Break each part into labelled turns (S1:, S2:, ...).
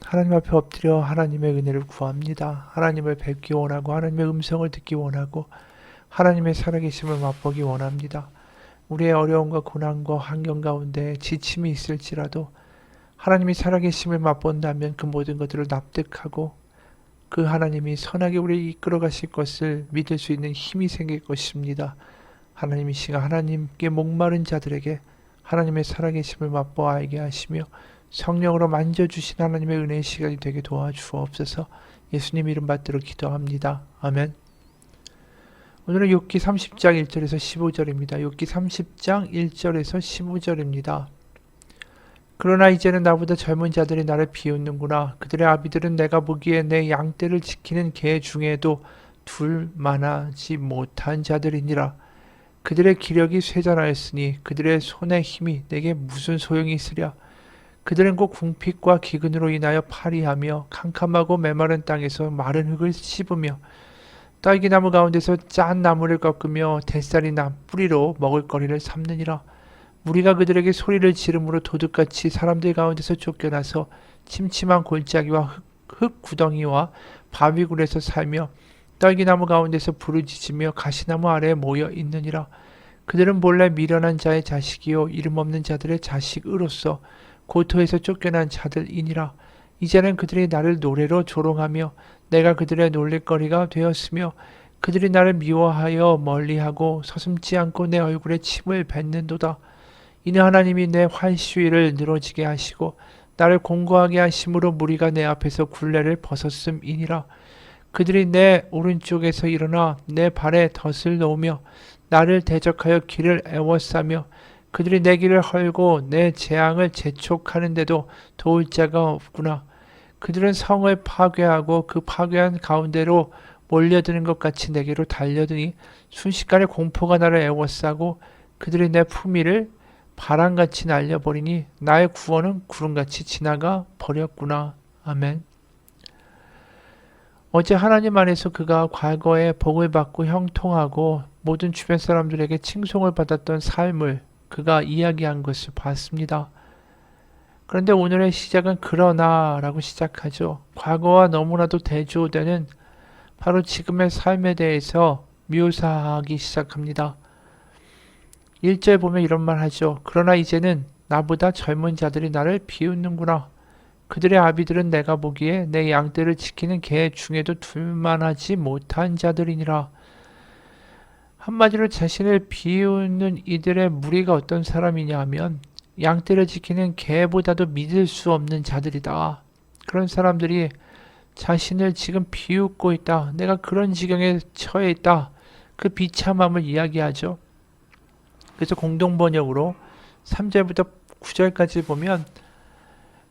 S1: 하나님 앞에 엎드려 하나님의 은혜를 구합니다. 하나님을 뵙기 원하고 하나님의 음성을 듣기 원하고 하나님의 살아계심을 맛보기 원합니다. 우리의 어려움과 고난과 환경 가운데 지침이 있을지라도 하나님이 살아계심을 맛본다면 그 모든 것들을 납득하고 그 하나님이 선하게 우리를 이끌어 가실 것을 믿을 수 있는 힘이 생길 것입니다. 하나님 이 시간 하나님께 목마른 자들에게 하나님의 살아계심을 맛보아 알게 하시며 성령으로 만져주신 하나님의 은혜의 시간이 되게 도와주옵소서. 예수님 이름 받들어 기도합니다. 아멘. 오늘은 욥기 30장 1절에서 15절입니다. 욥기 30장 1절에서 15절입니다. 그러나 이제는 나보다 젊은 자들이 나를 비웃는구나. 그들의 아비들은 내가 보기에 내 양떼를 지키는 개 중에도 둘만하지 못한 자들이니라. 그들의 기력이 쇠잔하였으니 그들의 손의 힘이 내게 무슨 소용이 있으랴. 그들은 곧 궁핍과 기근으로 인하여 파리하며 캄캄하고 메마른 땅에서 마른 흙을 씹으며 딸기나무 가운데서 짠 나무를 꺾으며 뱃살이나 뿌리로 먹을거리를 삼느니라. 무리가 그들에게 소리를 지름으로 도둑같이 사람들 가운데서 쫓겨나서 침침한 골짜기와 흙 구덩이와 바위굴에서 살며 딸기나무 가운데서 부르짖으며 가시나무 아래에 모여 있느니라. 그들은 본래 미련한 자의 자식이요 이름 없는 자들의 자식으로서 고토에서 쫓겨난 자들이니라. 이제는 그들이 나를 노래로 조롱하며 내가 그들의 놀릴거리가 되었으며 그들이 나를 미워하여 멀리하고 서슴지 않고 내 얼굴에 침을 뱉는도다. 이는 하나님이 내 활시위를 늘어지게 하시고 나를 공고하게 하심으로 무리가 내 앞에서 굴레를 벗었음이니라. 그들이 내 오른쪽에서 일어나 내 발에 덫을 놓으며 나를 대적하여 길을 애워싸며 그들이 내 길을 헐고 내 재앙을 재촉하는데도 도울 자가 없구나. 그들은 성을 파괴하고 그 파괴한 가운데로 몰려드는 것 같이 내게로 달려드니 순식간에 공포가 나를 애워싸고 그들이 내 품위를 바람같이 날려버리니 나의 구원은 구름같이 지나가 버렸구나. 아멘. 어제 하나님 안에서 그가 과거에 복을 받고 형통하고 모든 주변 사람들에게 칭송을 받았던 삶을 그가 이야기한 것을 봤습니다. 그런데 오늘의 시작은 그러나 라고 시작하죠. 과거와 너무나도 대조되는 바로 지금의 삶에 대해서 묘사하기 시작합니다. 1절 보면 이런 말 하죠. 그러나 이제는 나보다 젊은 자들이 나를 비웃는구나. 그들의 아비들은 내가 보기에 내 양떼를 지키는 개 중에도 둘만하지 못한 자들이니라. 한마디로 자신을 비웃는 이들의 무리가 어떤 사람이냐 하면 양떼를 지키는 개보다도 믿을 수 없는 자들이다. 그런 사람들이 자신을 지금 비웃고 있다. 내가 그런 지경에 처해 있다. 그 비참함을 이야기하죠. 그래서 공동번역으로 3절부터 9절까지 보면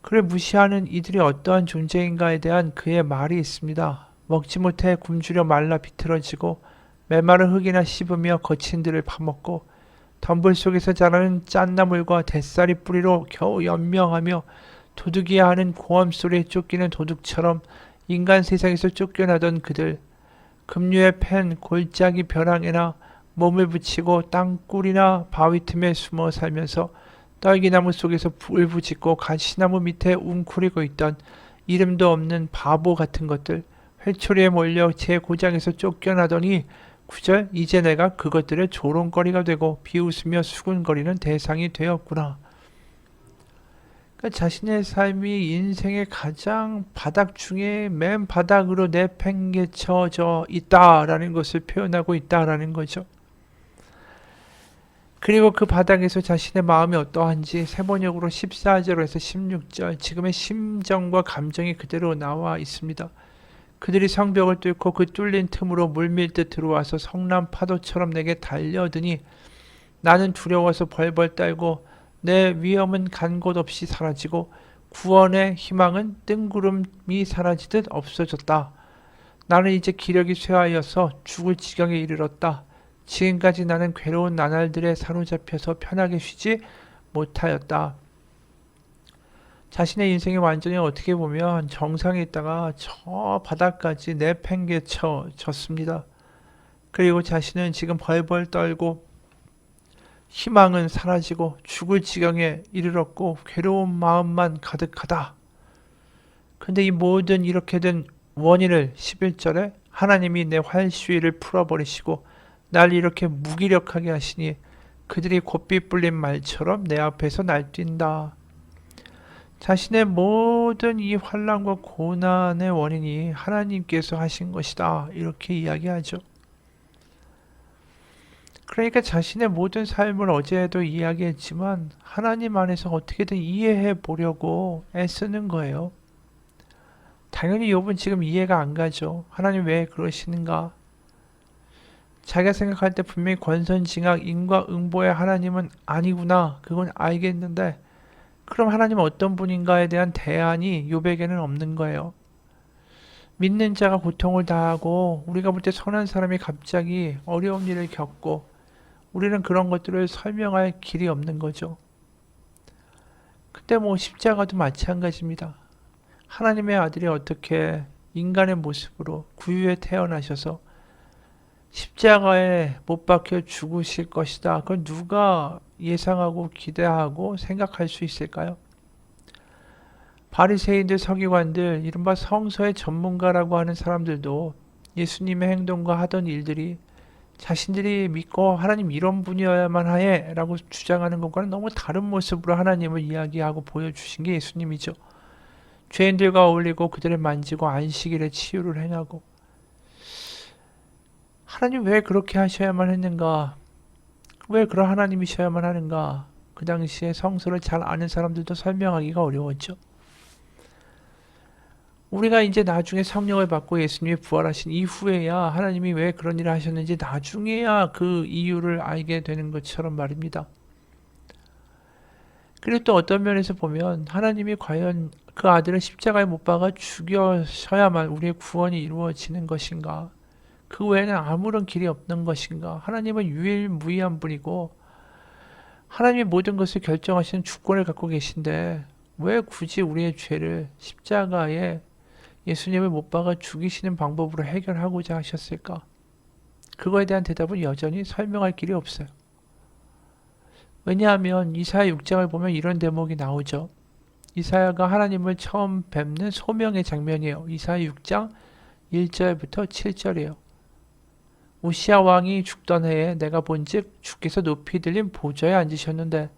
S1: 그를 무시하는 이들이 어떠한 존재인가에 대한 그의 말이 있습니다. 먹지 못해 굶주려 말라 비틀어지고 메마른 흙이나 씹으며 거친 들을 파먹고 덤불 속에서 자라는 짠나물과 뱃살이 뿌리로 겨우 연명하며 도둑이야 하는 고함 소리에 쫓기는 도둑처럼 인간 세상에서 쫓겨나던 그들, 급류에 팬 골짜기 벼랑에나 몸을 붙이고 땅굴이나 바위 틈에 숨어 살면서 딸기나무 속에서 울부짖고 가시나무 밑에 웅크리고 있던 이름도 없는 바보 같은 것들, 회초리에 몰려 제 고장에서 쫓겨나더니 9절 이제 내가 그것들의 조롱거리가 되고 비웃으며 수군거리는 대상이 되었구나. 그러니까 자신의 삶이 인생의 가장 바닥 중에 맨 바닥으로 내팽개쳐져 있다라는 것을 표현하고 있다라는 거죠. 그리고 그 바닥에서 자신의 마음이 어떠한지 세번역으로 14절에서 16절 지금의 심정과 감정이 그대로 나와 있습니다. 그들이 성벽을 뚫고 그 뚫린 틈으로 물밀듯 들어와서 성난 파도처럼 내게 달려드니 나는 두려워서 벌벌 떨고 내 위험은 간 곳 없이 사라지고 구원의 희망은 뜬구름이 사라지듯 없어졌다. 나는 이제 기력이 쇠하여서 죽을 지경에 이르렀다. 지금까지 나는 괴로운 나날들에 사로잡혀서 편하게 쉬지 못하였다. 자신의 인생이 완전히 어떻게 보면 정상에 있다가 저 바닥까지 내팽개쳐졌습니다. 그리고 자신은 지금 벌벌 떨고 희망은 사라지고 죽을 지경에 이르렀고 괴로운 마음만 가득하다. 근데 이 모든 이렇게 된 원인을 11절에 하나님이 내 활시위를 풀어버리시고 날 이렇게 무기력하게 하시니 그들이 곱비 뿔린 말처럼 내 앞에서 날뛴다. 자신의 모든 이 환난과 고난의 원인이 하나님께서 하신 것이다. 이렇게 이야기하죠. 그러니까 자신의 모든 삶을 어제도 이야기했지만 하나님 안에서 어떻게든 이해해 보려고 애쓰는 거예요. 당연히 욥은 지금 이해가 안 가죠. 하나님 왜 그러시는가? 자기가 생각할 때 분명히 권선징악 인과응보의 하나님은 아니구나. 그건 알겠는데 그럼 하나님은 어떤 분인가에 대한 대안이 욥에게는 없는 거예요. 믿는 자가 고통을 당하고 우리가 볼 때 선한 사람이 갑자기 어려운 일을 겪고 우리는 그런 것들을 설명할 길이 없는 거죠. 근데 뭐 십자가도 마찬가지입니다. 하나님의 아들이 어떻게 인간의 모습으로 구유에 태어나셔서 십자가에 못 박혀 죽으실 것이다. 그걸 누가 예상하고 기대하고 생각할 수 있을까요? 바리새인들, 서기관들, 이른바 성서의 전문가라고 하는 사람들도 예수님의 행동과 하던 일들이 자신들이 믿고 하나님 이런 분이어야만 해 라고 주장하는 것과는 너무 다른 모습으로 하나님을 이야기하고 보여주신 게 예수님이죠. 죄인들과 어울리고 그들을 만지고 안식일에 치유를 행하고 하나님 왜 그렇게 하셔야만 했는가? 왜 그런 하나님이셔야만 하는가? 그 당시에 성서를 잘 아는 사람들도 설명하기가 어려웠죠. 우리가 이제 나중에 성령을 받고 예수님이 부활하신 이후에야 하나님이 왜 그런 일을 하셨는지 나중에야 그 이유를 알게 되는 것처럼 말입니다. 그리고 또 어떤 면에서 보면 하나님이 과연 그 아들을 십자가에 못 박아 죽여셔야만 우리의 구원이 이루어지는 것인가? 그 외에는 아무런 길이 없는 것인가? 하나님은 유일무이한 분이고 하나님이 모든 것을 결정하시는 주권을 갖고 계신데 왜 굳이 우리의 죄를 십자가에 예수님을 못 박아 죽이시는 방법으로 해결하고자 하셨을까? 그거에 대한 대답은 여전히 설명할 길이 없어요. 왜냐하면 이사야 6장을 보면 이런 대목이 나오죠. 이사야가 하나님을 처음 뵙는 소명의 장면이에요. 이사야 6장 1절부터 7절이에요. 우시야 왕이 죽던 해에 내가 본즉 주께서 높이 들린 보좌에 앉으셨는데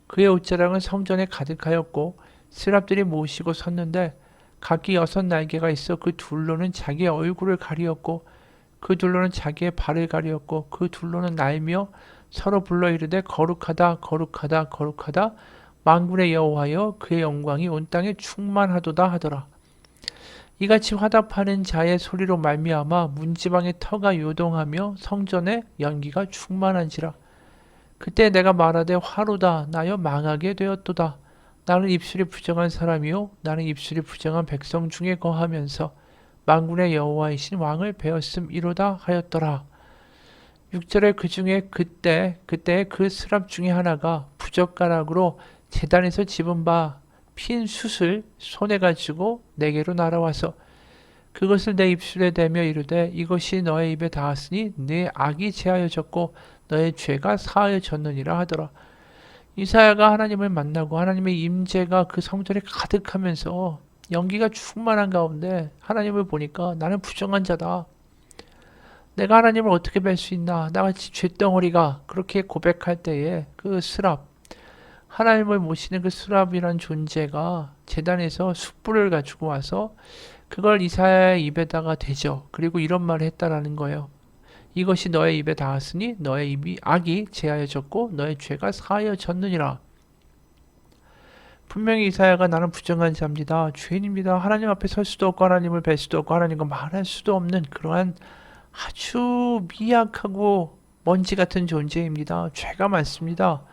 S1: 그의 옷자락은 성전에 가득하였고 스랍들이 모시고 섰는데 각기 6날개가 있어 그 둘로는 자기의 얼굴을 가리었고 그 둘로는 자기의 발을 가리었고 그 둘로는 날며 서로 불러 이르되 거룩하다 거룩하다 거룩하다 만군의 여호와여 그의 영광이 온 땅에 충만하도다 하더라. 이같이 화답하는 자의 소리로 말미암아 문지방의 터가 요동하며 성전에 연기가 충만한지라. 그때 내가 말하되 화로다 나여 망하게 되었도다. 나는 입술이 부정한 사람이요 나는 입술이 부정한 백성 중에 거하면서 만군의 여호와이신 왕을 배웠음이로다 하였더라. 6절에 그 중에 그때 그 스랍 중에 하나가 부젓가락으로 제단에서 집은 바 핀 숯을 손에 가지고 내게로 날아와서 그것을 내 입술에 대며 이르되 이것이 너의 입에 닿았으니 네 악이 제하여졌고 너의 죄가 사하여졌느니라 하더라. 이사야가 하나님을 만나고 하나님의 임재가 그 성전에 가득하면서 연기가 충만한 가운데 하나님을 보니까 나는 부정한 자다. 내가 하나님을 어떻게 뵐 수 있나? 나같이 쇳덩어리가 그렇게 고백할 때에 그 스랍 하나님을 모시는 그 스랍이란 존재가 제단에서 숯불을 가지고 와서 그걸 이사야의 입에다가 대죠. 그리고 이런 말을 했다라는 거예요. 이것이 너의 입에 닿았으니 너의 입이 악이 제하여졌고 너의 죄가 사하여졌느니라. 분명히 이사야가 나는 부정한 자입니다. 죄인입니다. 하나님 앞에 설 수도 없고 하나님을 뵐 수도 없고 하나님과 말할 수도 없는 그러한 아주 미약하고 먼지 같은 존재입니다. 죄가 많습니다.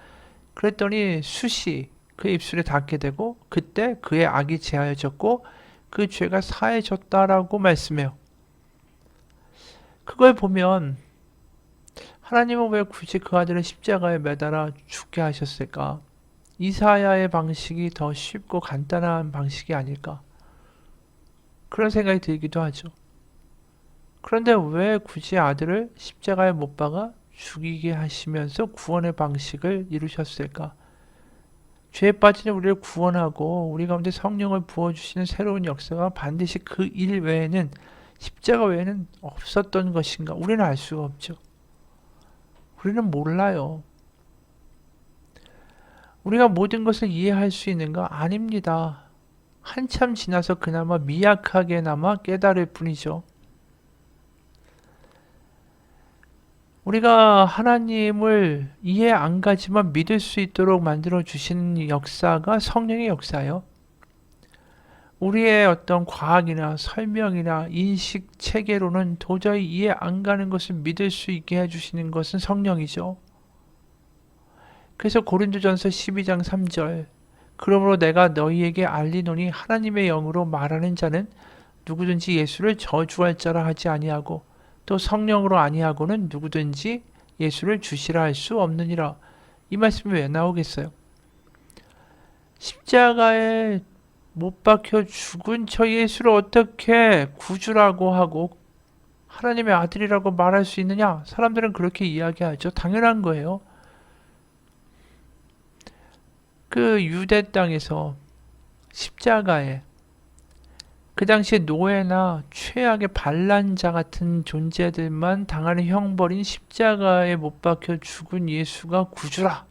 S1: 그랬더니 숯이 그의 입술에 닿게 되고 그때 그의 악이 제하여졌고 그 죄가 사해졌다라고 말씀해요. 그걸 보면 하나님은 왜 굳이 그 아들을 십자가에 매달아 죽게 하셨을까? 이사야의 방식이 더 쉽고 간단한 방식이 아닐까? 그런 생각이 들기도 하죠. 그런데 왜 굳이 아들을 십자가에 못 박아 죽이게 하시면서 구원의 방식을 이루셨을까? 죄에 빠진 우리를 구원하고 우리 가운데 성령을 부어주시는 새로운 역사가 반드시 그 일 외에는, 십자가 외에는 없었던 것인가? 우리는 알 수가 없죠. 우리는 몰라요. 우리가 모든 것을 이해할 수 있는가? 아닙니다. 한참 지나서 그나마 미약하게나마 깨달을 뿐이죠. 우리가 하나님을 이해 안 가지만 믿을 수 있도록 만들어 주시는 역사가 성령의 역사예요. 우리의 어떤 과학이나 설명이나 인식 체계로는 도저히 이해 안 가는 것을 믿을 수 있게 해주시는 것은 성령이죠. 그래서 고린도전서 12장 3절, 그러므로 내가 너희에게 알리노니 하나님의 영으로 말하는 자는 누구든지 예수를 저주할 자라 하지 아니하고 또 성령으로 아니하고는 누구든지 예수를 주시라 할 수 없느니라. 이 말씀이 왜 나오겠어요? 십자가에 못 박혀 죽은 저 예수를 어떻게 구주라고 하고 하나님의 아들이라고 말할 수 있느냐? 사람들은 그렇게 이야기하죠. 당연한 거예요. 그 유대 땅에서 십자가에 그 당시에 노예나 최악의 반란자 같은 존재들만 당하는 형벌인 십자가에 못 박혀 죽은 예수가 구주라,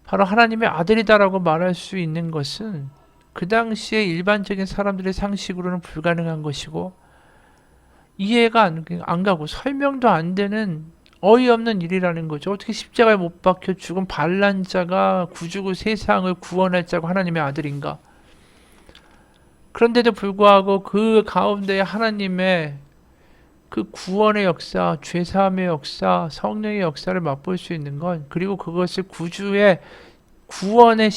S1: 바로 하나님의 아들이다라고 말할 수 있는 것은 그 당시에 일반적인 사람들의 상식으로는 불가능한 것이고 이해가 안 가고 설명도 안 되는 어이없는 일이라는 거죠. 어떻게 십자가에 못 박혀 죽은 반란자가 구주고 세상을 구원할 자고 하나님의 아들인가? 그런데도 불구하고 그 가운데 하나님의 그 구원의 역사, 죄사함의 역사, 성령의 역사를 맛볼 수 있는 건, 그리고 그것을 구주의 구원의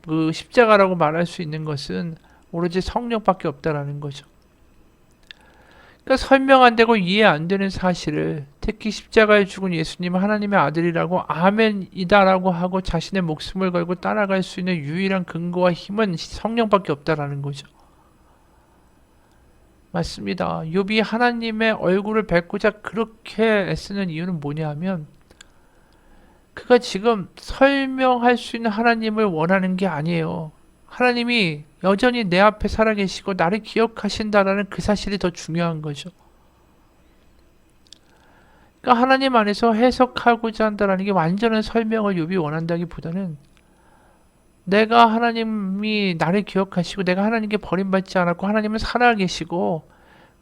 S1: 그 십자가라고 말할 수 있는 것은 오로지 성령밖에 없다라는 거죠. 그러니까 설명 안 되고 이해 안 되는 사실을, 특히 십자가에 죽은 예수님은 하나님의 아들이라고 아멘이다라고 하고 자신의 목숨을 걸고 따라갈 수 있는 유일한 근거와 힘은 성령밖에 없다라는 거죠. 맞습니다. 욥이 하나님의 얼굴을 뵙고자 그렇게 애쓰는 이유는 뭐냐 하면, 그가 지금 설명할 수 있는 하나님을 원하는 게 아니에요. 하나님이 여전히 내 앞에 살아계시고 나를 기억하신다라는 그 사실이 더 중요한 거죠. 그러니까 하나님 안에서 해석하고자 한다는 게 완전한 설명을 욥이 원한다기보다는, 내가 하나님이 나를 기억하시고 내가 하나님께 버림받지 않았고 하나님은 살아계시고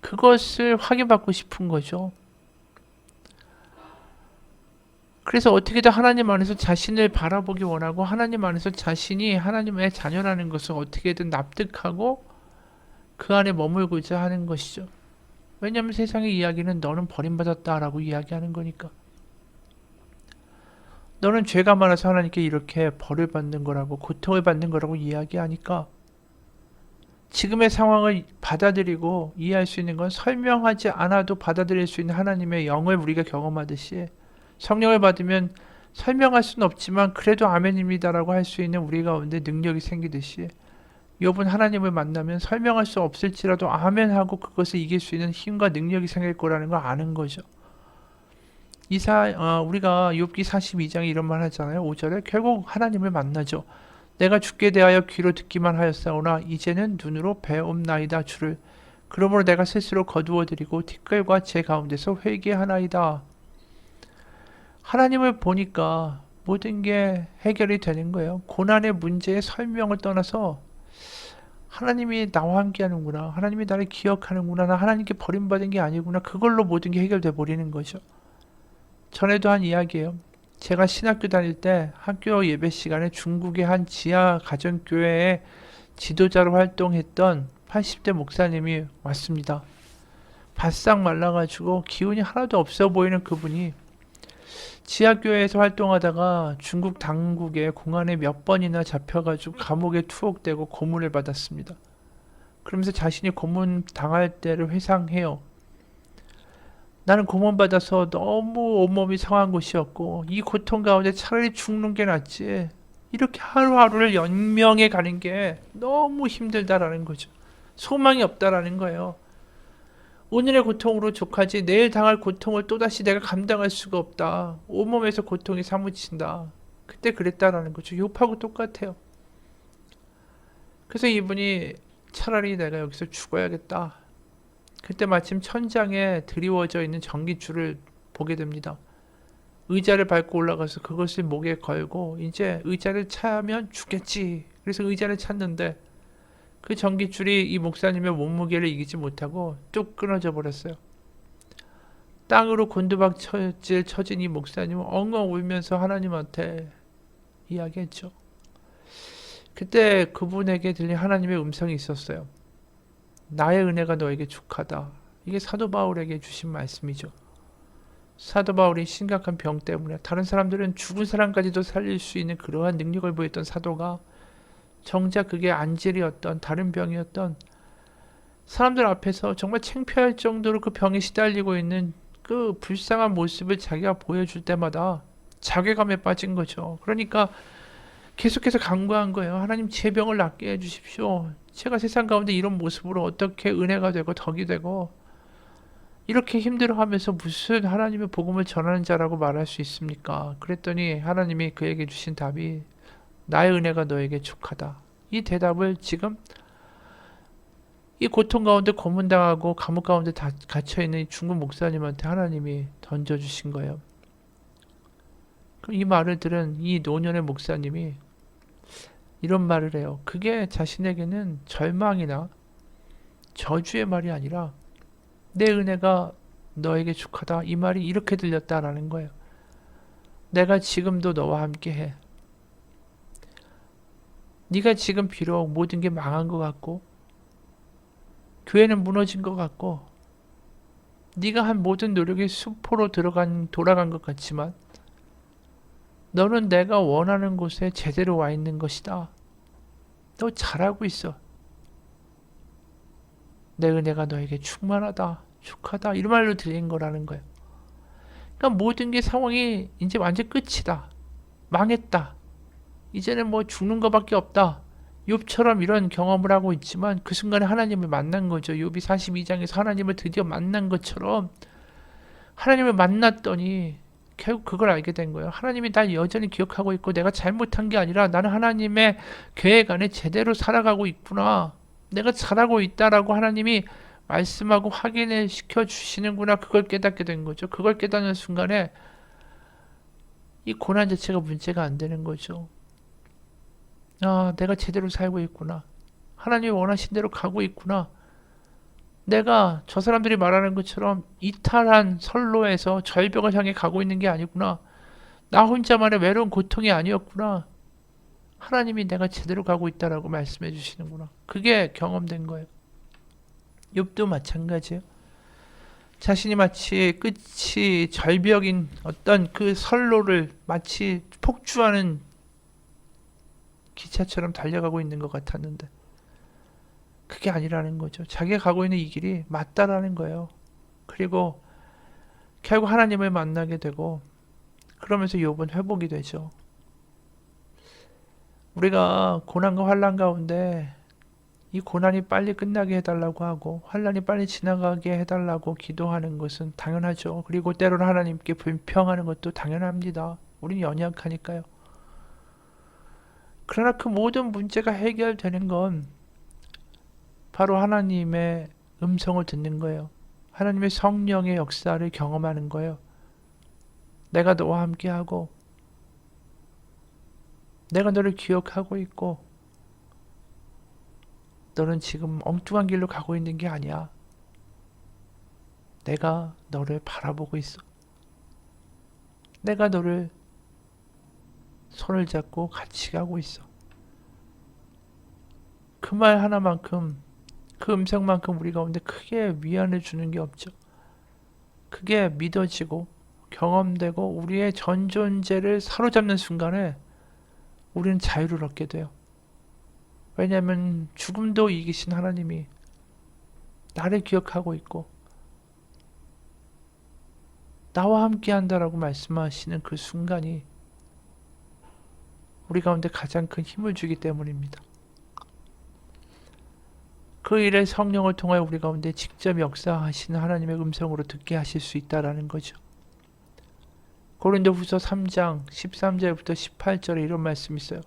S1: 그것을 확인받고 싶은 거죠. 그래서 어떻게든 하나님 안에서 자신을 바라보기 원하고 하나님 안에서 자신이 하나님의 자녀라는 것을 어떻게든 납득하고 그 안에 머물고자 하는 것이죠. 왜냐하면 세상의 이야기는 너는 버림받았다라고 이야기하는 거니까. 너는 죄가 많아서 하나님께 이렇게 벌을 받는 거라고, 고통을 받는 거라고 이야기하니까, 지금의 상황을 받아들이고 이해할 수 있는 건 설명하지 않아도 받아들일 수 있는 하나님의 영을 우리가 경험하듯이, 성령을 받으면 설명할 수는 없지만 그래도 아멘입니다라고 할 수 있는 우리 가운데 능력이 생기듯이, 욥은 하나님을 만나면 설명할 수 없을지라도 아멘하고 그것을 이길 수 있는 힘과 능력이 생길 거라는 걸 아는 거죠. 우리가 욥기 42장에 이런 말 하잖아요. 5절에 결국 하나님을 만나죠. 내가 주께 대하여 귀로 듣기만 하였사오나 이제는 눈으로 배옵나이다 주를. 그러므로 내가 스스로 거두어드리고 티끌과 제 가운데서 회개하나이다. 하나님을 보니까 모든 게 해결이 되는 거예요. 고난의 문제의 설명을 떠나서 하나님이 나와 함께 하는구나, 하나님이 나를 기억하는구나, 나 하나님께 버림받은 게 아니구나, 그걸로 모든 게 해결돼 버리는 거죠. 전에도 한 이야기예요. 제가 신학교 다닐 때 학교 예배 시간에 중국의 한 지하 가정교회의 지도자로 활동했던 80대 목사님이 왔습니다. 바싹 말라가지고 기운이 하나도 없어 보이는 그분이 지하교회에서 활동하다가 중국 당국의 공안에 몇 번이나 잡혀가지고 감옥에 투옥되고 고문을 받았습니다. 그러면서 자신이 고문 당할 때를 회상해요. 나는 고문받아서 너무 온몸이 상한 곳이었고 이 고통 가운데 차라리 죽는 게 낫지, 이렇게 하루하루를 연명해 가는 게 너무 힘들다라는 거죠. 소망이 없다라는 거예요. 오늘의 고통으로 족하지 내일 당할 고통을 또다시 내가 감당할 수가 없다. 온몸에서 고통이 사무친다. 그때 그랬다라는 거죠. 욥하고 똑같아요. 그래서 이분이 차라리 내가 여기서 죽어야겠다. 그때 마침 천장에 드리워져 있는 전깃줄을 보게 됩니다. 의자를 밟고 올라가서 그것을 목에 걸고 이제 의자를 차면 죽겠지. 그래서 의자를 찾는데 그 전깃줄이 이 목사님의 몸무게를 이기지 못하고 뚝 끊어져 버렸어요. 땅으로 곤두박질 쳐진 이 목사님은 엉엉 울면서 하나님한테 이야기했죠. 그때 그분에게 들린 하나님의 음성이 있었어요. 나의 은혜가 너에게 족하다. 이게 사도 바울에게 주신 말씀이죠. 사도 바울이 심각한 병 때문에 다른 사람들은 죽은 사람까지도 살릴 수 있는 그러한 능력을 보였던 사도가 정작 그게 안질이었던 다른 병이었던 사람들 앞에서 정말 창피할 정도로 그 병에 시달리고 있는 그 불쌍한 모습을 자기가 보여줄 때마다 자괴감에 빠진 거죠. 그러니까 계속해서 간구한 거예요. 하나님 제 병을 낫게 해주십시오. 제가 세상 가운데 이런 모습으로 어떻게 은혜가 되고 덕이 되고 이렇게 힘들어하면서 무슨 하나님의 복음을 전하는 자라고 말할 수 있습니까? 그랬더니 하나님이 그에게 주신 답이 나의 은혜가 너에게 족하다. 이 대답을 지금 이 고통 가운데 고문당하고 감옥 가운데 갇혀있는 이 중국 목사님한테 하나님이 던져주신 거예요. 그럼 이 말을 들은 이 노년의 목사님이 이런 말을 해요. 그게 자신에게는 절망이나 저주의 말이 아니라 내 은혜가 너에게 족하다. 이 말이 이렇게 들렸다라는 거예요. 내가 지금도 너와 함께해. 네가 지금 비록 모든 게 망한 것 같고 교회는 무너진 것 같고 네가 한 모든 노력이 수포로 돌아간 것 같지만 너는 내가 원하는 곳에 제대로 와 있는 것이다. 너 잘하고 있어. 내 은혜가 너에게 충만하다. 족하다. 이런 말로 들린 거라는 거예요. 그러니까 모든 게 상황이 이제 완전 끝이다. 망했다. 이제는 뭐 죽는 것밖에 없다. 욥처럼 이런 경험을 하고 있지만 그 순간에 하나님을 만난 거죠. 욥이 42장에서 하나님을 드디어 만난 것처럼 하나님을 만났더니 결국 그걸 알게 된 거예요. 하나님이 날 여전히 기억하고 있고 내가 잘못한 게 아니라 나는 하나님의 계획 안에 제대로 살아가고 있구나. 내가 잘하고 있다라고 하나님이 말씀하고 확인을 시켜주시는구나. 그걸 깨닫게 된 거죠. 그걸 깨닫는 순간에 이 고난 자체가 문제가 안 되는 거죠. 아, 내가 제대로 살고 있구나. 하나님이 원하신 대로 가고 있구나. 내가 저 사람들이 말하는 것처럼 이탈한 선로에서 절벽을 향해 가고 있는 게 아니구나. 나 혼자만의 외로운 고통이 아니었구나. 하나님이 내가 제대로 가고 있다라고 말씀해 주시는구나. 그게 경험된 거예요. 욥도 마찬가지예요. 자신이 마치 끝이 절벽인 어떤 그 선로를 마치 폭주하는 기차처럼 달려가고 있는 것 같았는데 그게 아니라는 거죠. 자기가 가고 있는 이 길이 맞다라는 거예요. 그리고 결국 하나님을 만나게 되고 그러면서 욥은 회복이 되죠. 우리가 고난과 환난 가운데 이 고난이 빨리 끝나게 해달라고 하고 환난이 빨리 지나가게 해달라고 기도하는 것은 당연하죠. 그리고 때로는 하나님께 불평하는 것도 당연합니다. 우린 연약하니까요. 그러나 그 모든 문제가 해결되는 건 바로 하나님의 음성을 듣는 거예요. 하나님의 성령의 역사를 경험하는 거예요. 내가 너와 함께하고 내가 너를 기억하고 있고 너는 지금 엉뚱한 길로 가고 있는 게 아니야. 내가 너를 바라보고 있어. 내가 너를 손을 잡고 같이 가고 있어. 그 말 하나만큼 그 음성만큼 우리 가운데 크게 위안을 주는 게 없죠. 그게 믿어지고 경험되고 우리의 전 존재를 사로잡는 순간에 우리는 자유를 얻게 돼요. 왜냐하면 죽음도 이기신 하나님이 나를 기억하고 있고 나와 함께 한다라고 말씀하시는 그 순간이 우리 가운데 가장 큰 힘을 주기 때문입니다. 그 일을 성령을 통하여 우리 가운데 직접 역사하시는 하나님의 음성으로 듣게 하실 수 있다라는 거죠. 고린도후서 3장 13절부터 18절에 이런 말씀이 있어요.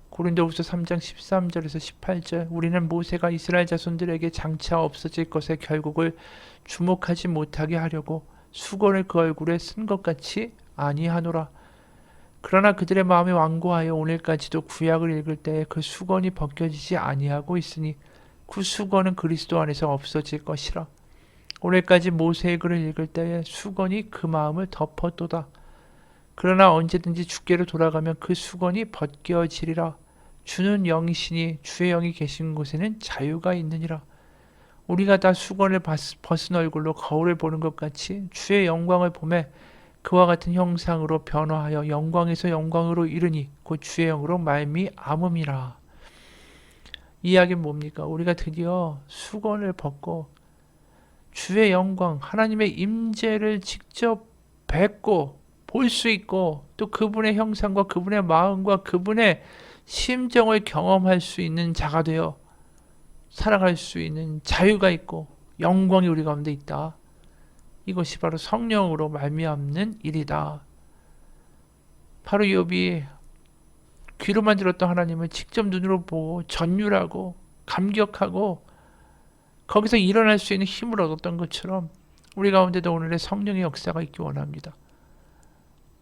S1: 고린도후서 3장 13절에서 18절, 우리는 모세가 이스라엘 자손들에게 장차 없어질 것의 결국을 주목하지 못하게 하려고 수건을 그 얼굴에 쓴 것 같이 아니하노라. 그러나 그들의 마음이 완고하여 오늘까지도 구약을 읽을 때에 그 수건이 벗겨지지 아니하고 있으니 그 수건은 그리스도 안에서 없어질 것이라. 오늘까지 모세의 글을 읽을 때에 수건이 그 마음을 덮었도다. 그러나 언제든지 주께로 돌아가면 그 수건이 벗겨지리라. 주는 영이시니 주의 영이 계신 곳에는 자유가 있느니라. 우리가 다 수건을 벗은 얼굴로 거울을 보는 것 같이 주의 영광을 보매 그와 같은 형상으로 변화하여 영광에서 영광으로 이르니 곧 주의 영으로 말미암음이라. 이 이야기는 뭡니까? 우리가 드디어 수건을 벗고 주의 영광, 하나님의 임재를 직접 뵙고 볼 수 있고 또 그분의 형상과 그분의 마음과 그분의 심정을 경험할 수 있는 자가 되어 살아갈 수 있는 자유가 있고 영광이 우리 가운데 있다. 이것이 바로 성령으로 말미암는 일이다. 바로 욥이 귀로만 들었던 하나님을 직접 눈으로 보고 전율하고 감격하고 거기서 일어날 수 있는 힘을 얻었던 것처럼 우리 가운데도 오늘의 성령의 역사가 있기 원합니다.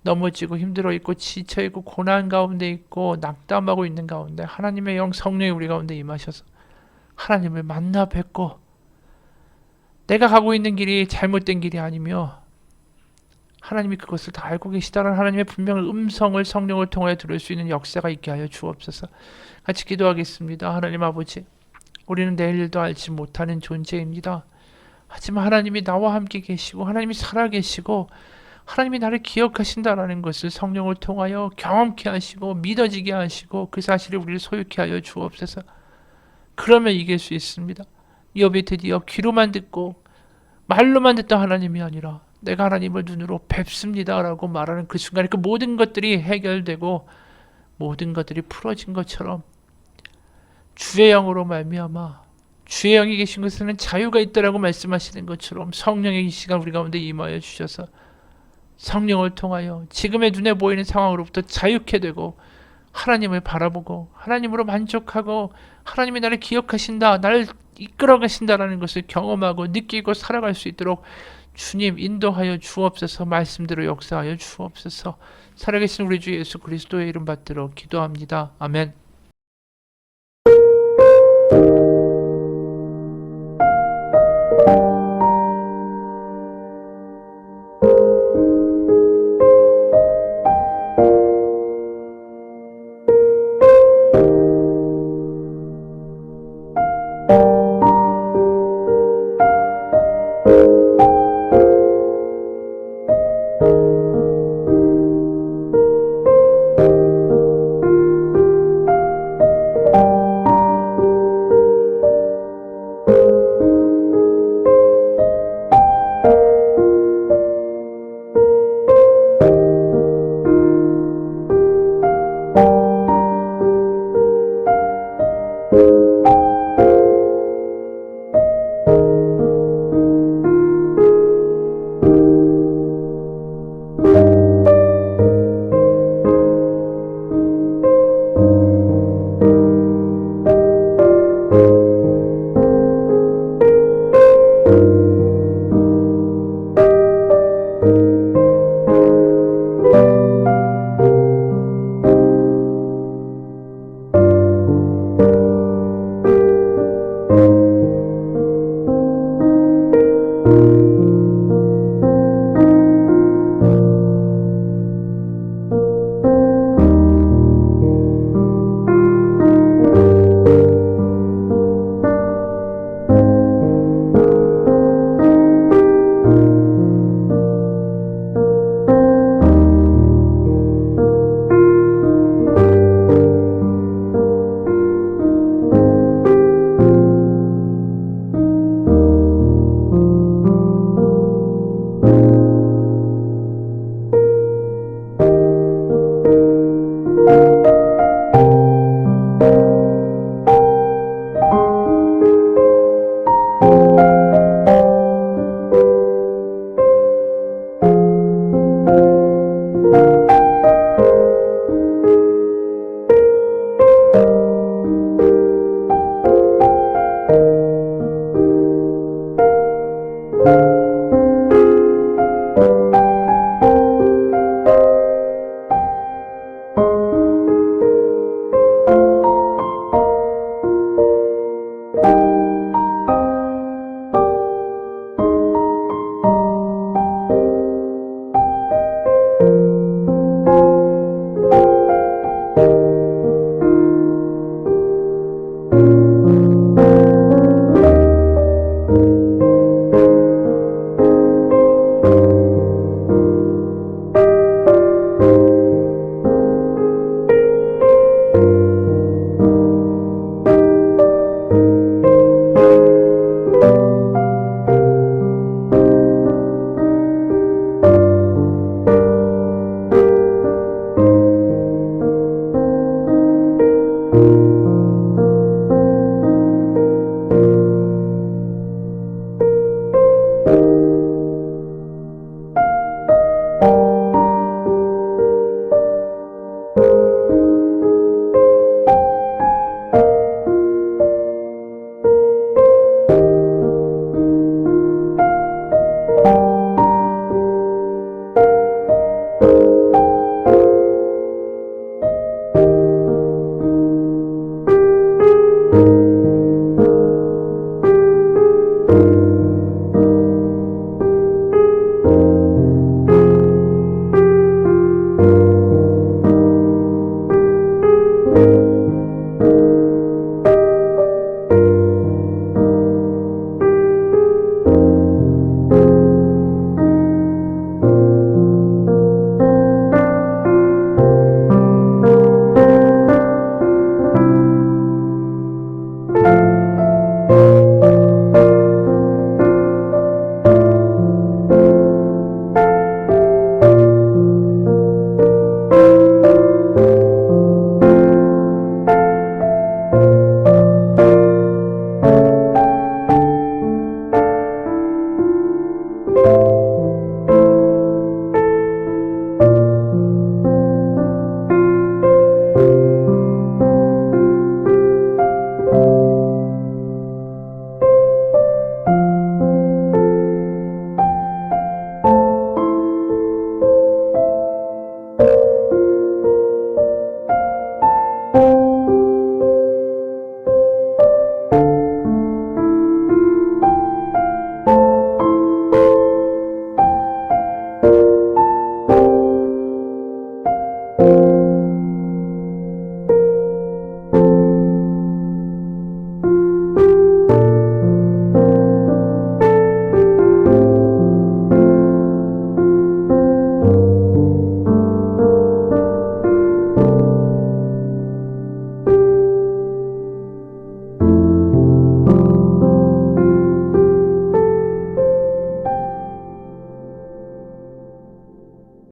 S1: 넘어지고 힘들어 있고 지쳐 있고 고난 가운데 있고 낙담하고 있는 가운데 하나님의 영 성령이 우리 가운데 임하셔서 하나님을 만나 뵙고 내가 가고 있는 길이 잘못된 길이 아니며 하나님이 그것을 다 알고 계시다는 하나님의 분명한 음성을 성령을 통하여 들을 수 있는 역사가 있게 하여 주옵소서. 같이 기도하겠습니다. 하나님 아버지, 우리는 내일도 알지 못하는 존재입니다. 하지만 하나님이 나와 함께 계시고 하나님이 살아계시고 하나님이 나를 기억하신다라는 것을 성령을 통하여 경험케 하시고 믿어지게 하시고 그 사실을 우리를 소유케 하여 주옵소서. 그러면 이길 수 있습니다. 욥이 드디어 귀로만 듣고 말로만 듣던 하나님이 아니라 내가 하나님을 눈으로 뵙습니다 라고 말하는 그 순간에 그 모든 것들이 해결되고 모든 것들이 풀어진 것처럼 주의 영으로 말미암아 주의 영이 계신 곳에는 자유가 있다라고 말씀하시는 것처럼 성령의 이 시간 우리 가운데 임하여 주셔서 성령을 통하여 지금의 눈에 보이는 상황으로부터 자유케 되고 하나님을 바라보고 하나님으로 만족하고 하나님이 나를 기억하신다, 나를 이끌어 가신다라는 것을 경험하고 느끼고 살아갈 수 있도록 주님 인도하여 주옵소서. 말씀대로 역사하여 주옵소서. 살아계신 우리 주 예수 그리스도의 이름 받들어 기도합니다. 아멘.